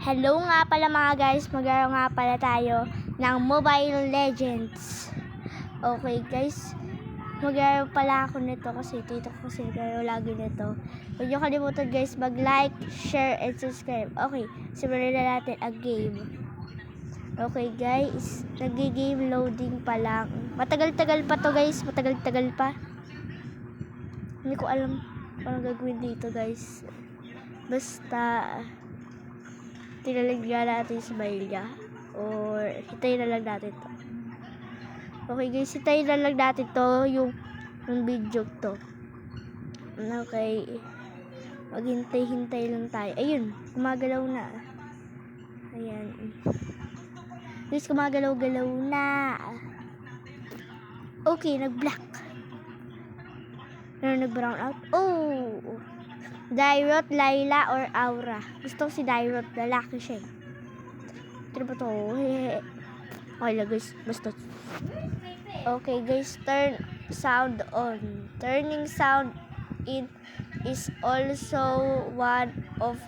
Hello nga pala mga guys, maglaro nga pala tayo ng Mobile Legends. Okay guys, maglaro pala ako nito kasi tito ko kasi naglaro lagi nito. Huwag niyo kalimutan guys mag-like, share, and subscribe. Okay, simulan na natin ang game. Okay guys, nag-game loading pa lang. Matagal-tagal pa to guys, matagal-tagal pa. Hindi ko alam kung anong gagawin dito guys. Basta tinalagyan natin si Maylya or hitayin na lang natin to. Okay guys, hitayin na lang natin to yung video to. Okay, maghintay-hintay lang tayo. Ayun, gumagalaw na. Ayan guys, gumagalaw-galaw na. Okay, nag-black. Nag-brown out. Oh, Dairot, Layla, or Aura. Gusto ko si Dairot. Lalaki siya eh. Ano ba to? Okay lang guys. Basta. Okay guys. Turn sound on. Turning sound in is also one of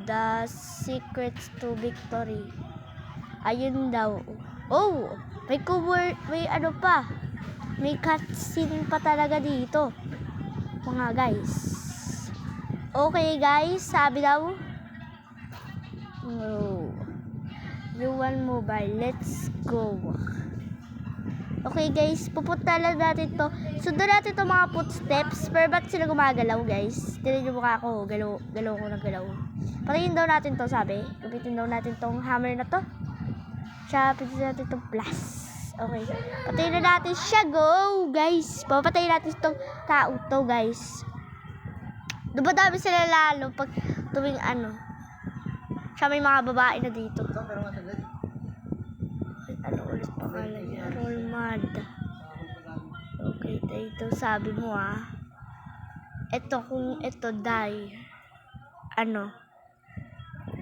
the secrets to victory. Ayun daw. Oh! May cover. May ano pa. May cutscene pa talaga dito. Mga guys. Okay guys, sabi daw. Oh. You want mobile, let's go. Okay guys, pupunta lang natin to. Sundan natin to mga footsteps. Pero ba't sila gumagalaw guys? Tinan nyo mukha ko, galaw ko ng galaw. Patayin daw natin to, sabi. Kapitin daw natin tong hammer na to. Tsaka pitin natin tong plus. Okay, patayin na natin siya, go guys. Papatayin natin itong tao to guys. Dumadami sila lalo pag tuwing ano. Siya may mga babae na dito. Ano ulit pangalan niya? Rolmad. Okay, dito sabi mo Ito kung ito die. Ano?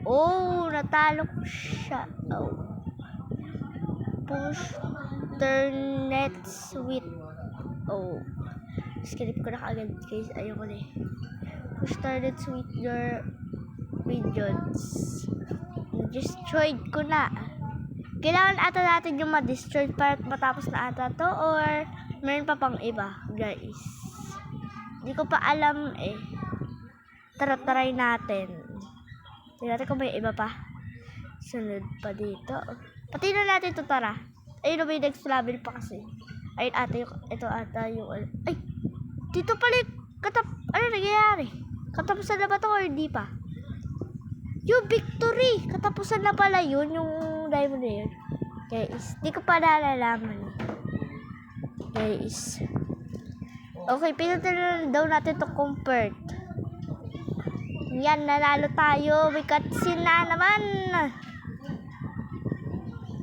Oh, natalo ko siya. Oh. Push turn net sweet. Oh. Skip ko na kaagad guys. Ayoko na eh. Started with your videos. Destroyed ko na. Kailangan ata natin yung ma-destroy para matapos na ata to or meron pa pang iba guys. Hindi ko pa alam eh. Try natin. Tingnan natin kung may iba pa. Sunod pa dito. Pati na natin to, tara. Ayun na, may next level pa kasi. Ayun ata yung, ito ata yung, ay! Dito pala ano nangyayari? Katapusan na ba ito or hindi pa? Yung victory! Katapusan na pala yun, yung diamond na yun. Guys, di ko pa nalalaman. Guys. Okay, pinunta na daw natin to convert. Yan, nanalo tayo. May cutscene na naman.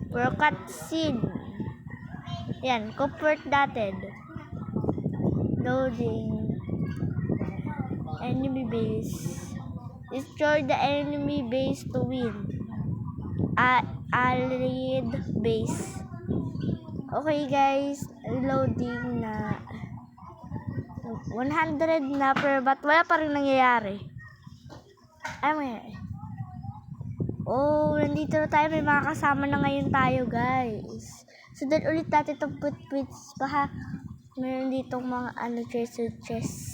Pro cutscene. Yan, convert natin. Loading. Enemy base. Destroy the enemy base to win. Allied base. Okay guys, loading na 100 na pero but wala pa rin nangyayari. Oh, nandito na tayo. May mga kasama na ngayon tayo guys. Sundan ulit natin itong footprints. Baka meron ditong mga treasure chest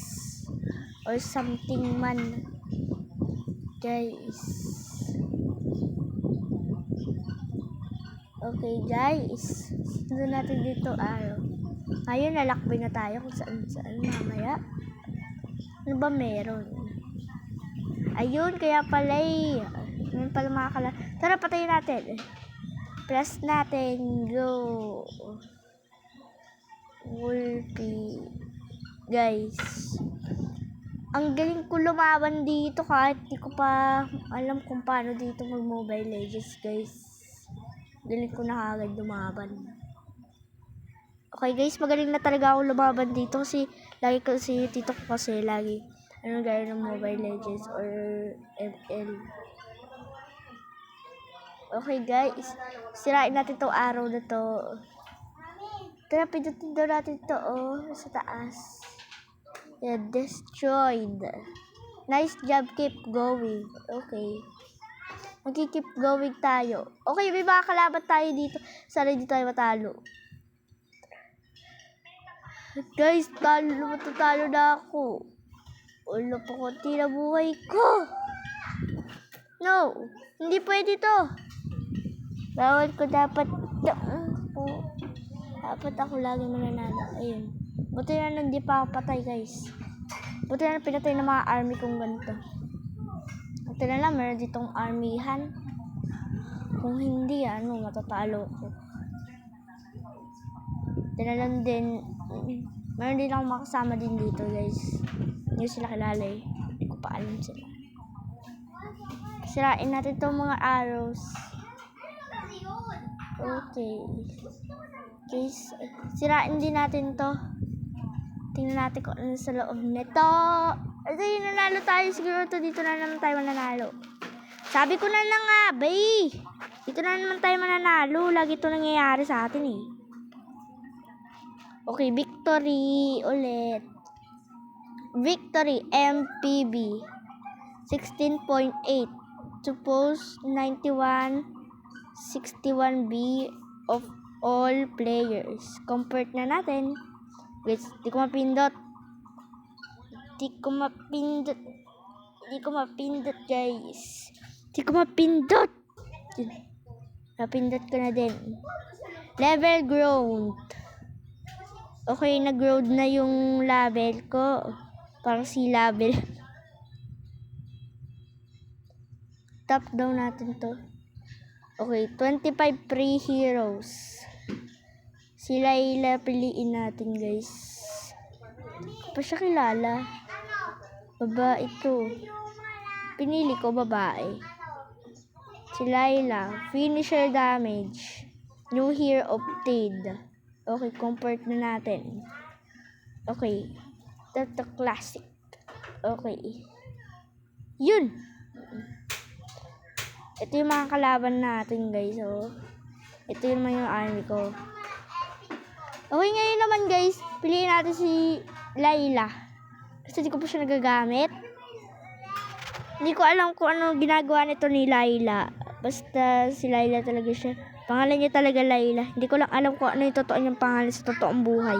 or something man guys. Okay guys, sundan natin dito ngayon lalakbay na tayo kung saan mamaya. Ano ba meron? Ayun, kaya pala meron pala mga tara, patayin natin. Plus natin, go. Wolfie guys. Ang galing ko lumaban dito kahit di ko pa alam kung paano dito mag Mobile Legends guys. Galing ko na agad lumaban. Okay guys, magaling na talaga ako lumaban dito kasi lagi ko si tito ko kasi lagi gaya ng Mobile Legends or ML. Okay guys, sirain natin tong araw na to. Tara, pindutin daw natin to sa taas. Yeah, destroyed. Nice job, keep going. Okay. Magkikip going tayo. Okay, may mga kalaban tayo dito. Sana hindi tayo matalo. Guys, matatalo na ako. Wala pa konti na buhay ko. No, hindi pwede to. Bawal ko dapat ako lagi mananalo. Ayun. Buti na hindi pa ako patay, guys. Buti na pinatay ng mga army kong ganito. Buti na lang, meron ditong armyhan. Kung hindi, matatalo ko. Buti na lang din, meron din akong makasama din dito, guys. Hindi sila kilala eh. Hindi ko pa alam sila. Sirain natin itong mga arrows. Okay. Guys, sirain din natin to. Tingnan natin kung ano sa loob nito. Ito yung nanalo tayo. Siguro to dito na naman tayo mananalo. Sabi ko na lang nga, bay. Dito na naman tayo mananalo. Lagi ito nangyayari sa atin eh. Okay, victory ulit. Victory MPB 16.8. Suppose 91 61B of all players. Compare na natin. Wait, di ko mapindot. Di ko mapindot, guys. Di ko mapindot. Napindot ko na din. Level growth. Okay, nag-growth na yung level ko. Parang si level. Top down natin to. Okay, 25 free heroes. Sila piliin natin, guys. Pa siya kilala. Babae ito. Pinili ko babae. Si Layla. Finisher damage. New hero obtained. Okay, compare na natin. Okay. That's classic. Okay. Yun. Ito yung mga kalaban natin, guys. Oh. Ito yung army ko. Okay, ngayon naman, guys. Piliin natin si Layla. Kasi di ko pa siya nagagamit. Hindi ko alam kung ano ginagawa nito ni Layla. Basta si Layla talaga siya. Pangalan niya talaga Layla. Hindi ko lang alam kung ano yung totoo niyang pangalan sa totoong buhay.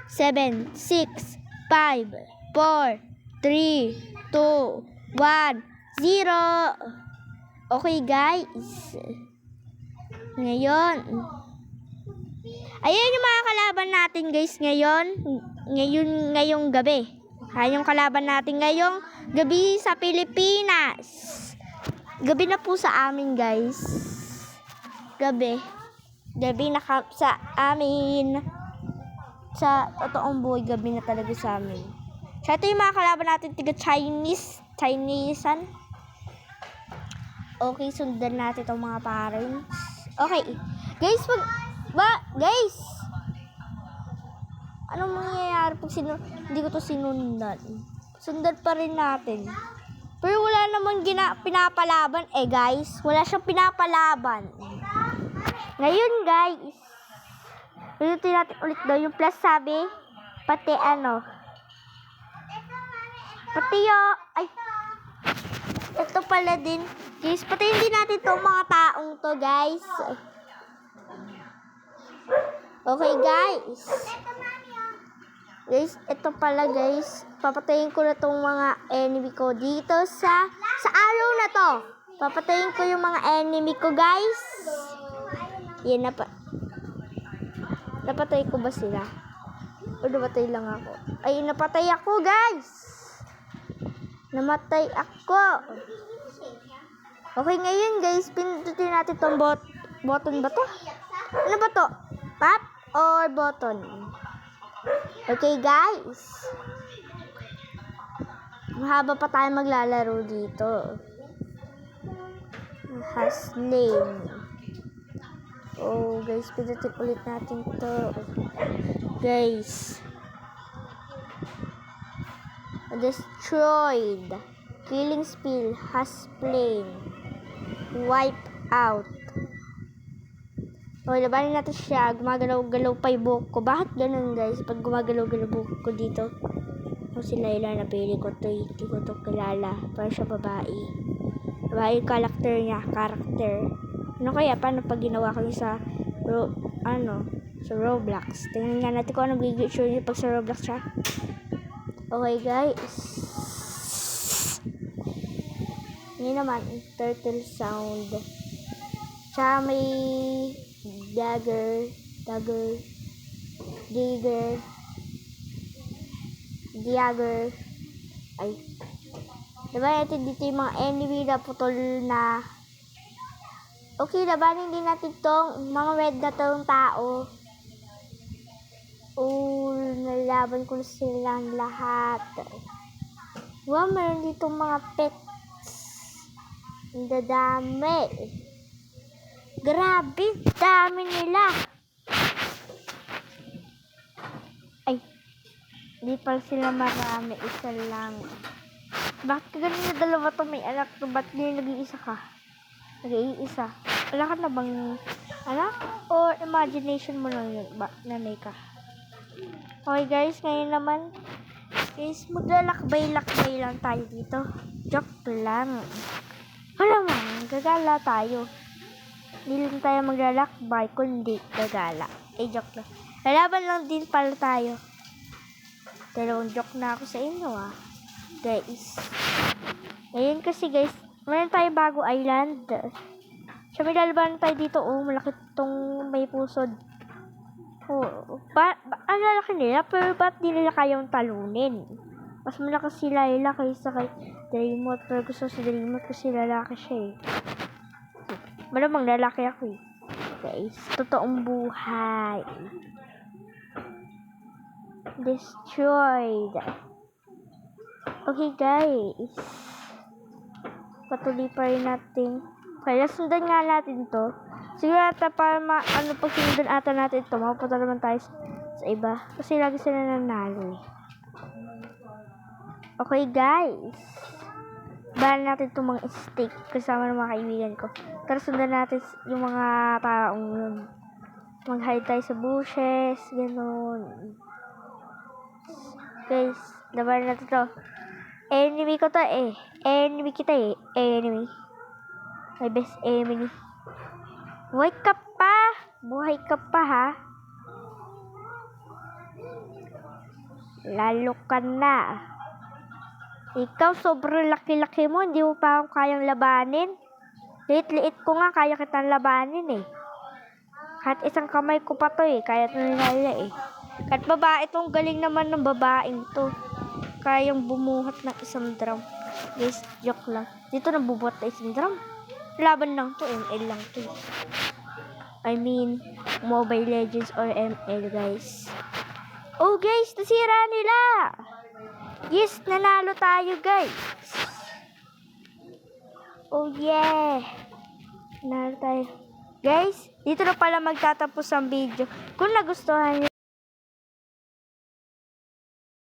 7, 6, 5, 4, 3, 2, 1, 0. Okay, guys. Ngayon. Ayan yung mga kalaban natin, guys, ngayong gabi. Yung kalaban natin ngayong gabi sa Pilipinas. Gabi na po sa amin, guys. Gabi na sa amin. Sa totoong buhay, gabi na talaga sa amin. So, ito yung mga kalaban natin, tiga Chinesean. Okay, sundan natin itong mga parents. Okay. Guys, guys! Anong mangyayari pag hindi ko to sinundan? Sundan pa rin natin. Pero wala namang pinapalaban. Guys, wala siyang pinapalaban. Ngayon, guys, ulitin natin ulit daw yung plus sabi. Pati ito pala din. Guys, patayin din natin itong mga taong to, guys. Okay, guys. Guys, ito pala, guys. Papatayin ko na itong mga enemy ko dito sa araw na to. Papatayin ko yung mga enemy ko, guys. Yan, napatay ko ba sila? O napatay lang ako? Ay, napatay ako, guys. Namatay ako. Okay, ngayon, guys, pindutin natin itong button ba to? Ano ba to? Map or button? Okay, guys. Mahaba pa tayo maglalaro dito. Hustling. Oh, guys, pindutin ulit natin to. Guys. Destroyed. Killing spill has plain. Wipe out. O, labanin natin siya. Gumagalaw-galaw pa yung buhok ko. Bakit ganun, guys? Pag gumagalaw-galaw buhok ko dito. O, si Layla, napili ko to. Hindi ko to kilala. Para siya babae. Diba, yung character. Ano kaya, paano pag ginawa ko yung sa, sa Roblox? Tingnan nga natin kung anong gigitsure niya pag sa Roblox siya. Okay, guys. Ngayon naman, turtle sound. Tsaka may dagger, ay, diba ito dito yung mga enemy na putol na, okay, labanin din natin tong mga red na tong tao. Nalaban ko na silang lahat. Wow, meron ditong mga pets. Ang dadami. Grabe, dami nila. Ay, di pala sila marami, isa lang. Bakit ganun na dalawa to may anak to? Ba't di nag-iisa ka? Nag-iisa. Wala ka na bang anak? Or imagination mo lang yun? Nanay ka? Okay guys, ngayon naman guys, maglalakbay-lakbay lang tayo dito. Joke lang. Wala man, gagala tayo. Hindi lang tayo maglalakbay, kundi gagala. Joke lang. Lalaban lang din pala tayo. Dalawang joke na ako sa inyo guys. Ngayon kasi guys, meron tayo bago island. So may lalaban tayo dito. Malaki tong may pusod. Ang lalaki nila, pero ba't di nila kayang talunin? Mas malakas si Layla kaysa kay Dreamot. Pero gusto si Dreamot kasi lalaki siya Malamang lalaki ako guys, totoong buhay. Destroyed. Okay guys, patuloy pa rin natin. Kaya sundan nga natin to. Siguro ata para pag sundan ata natin ito, mapunta naman tayo sa iba. Kasi lagi sila nanalo Okay guys, bahan natin itong mga stick kasama ng mga kaibigan ko. Tara sundan natin yung mga taong yun. Mag-hide tayo sa bushes, gano'n. Guys, laban natin to. Enemy ko to Enemy kita Enemy. My best enemy. Buhay ka pa ha. Lalo ka na. Ikaw sobrang laki-laki mo, hindi mo pa ako kayang labanin. Liit-liit ko nga, kaya kitang labanin Kahit isang kamay ko pa to kaya ito nila Kahit babae itong galing naman ng babaeng to. Kayang bumuhat ng isang drum. Guys, joke lang. Dito nabubuhat na isang drum. Laban lang to, ML lang to. I mean, Mobile Legends or ML guys. Oh guys, nasira nila. Yes, nanalo tayo guys. Oh yeah. Nanalo tayo. Guys, dito na pala magtatapos ang video. Kung nagustuhan niyo